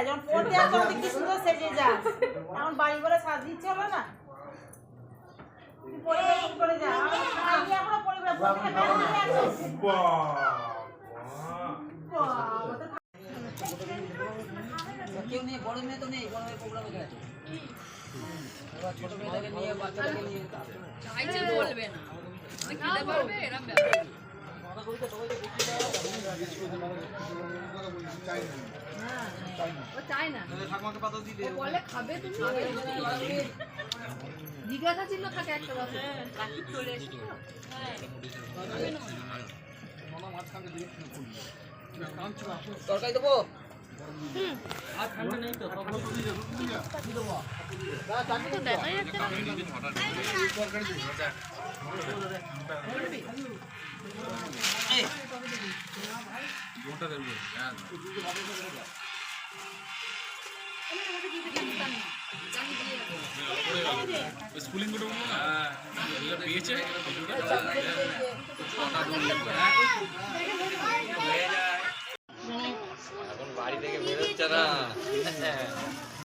যায়, যখন পড়তে আসো তখন কি সুন্দর সেজে যায়। এখন বাড়ি ঘরে সাজ দিচ্ছে হলো না। তুই পরিবার করে যা। আমি এখনো পরিবার বলতে ব্যাগ নিয়ে আসো। কেউ নেই, বড় মেয়ে তো নেই, বড় মেয়ে প্রোগ্রামে গেছে। এবার ছোট মেয়েটাকে নিয়ে বাচ্চাটাকে নিয়ে চাইছে বলবে না, খেতে পারবে এরকম ব্যাপার। ও চায় না, বলে খাবে তুমি জিজ্ঞাসা ছিল থাকে একটা বছর কাকি চলে এসেছিল। তরকারি দেবো। তো দেখাই যাচ্ছে না। স্কুলিং করে বলবো না পেয়েছে এখন বাড়ি থেকে বেরোচ্ছে না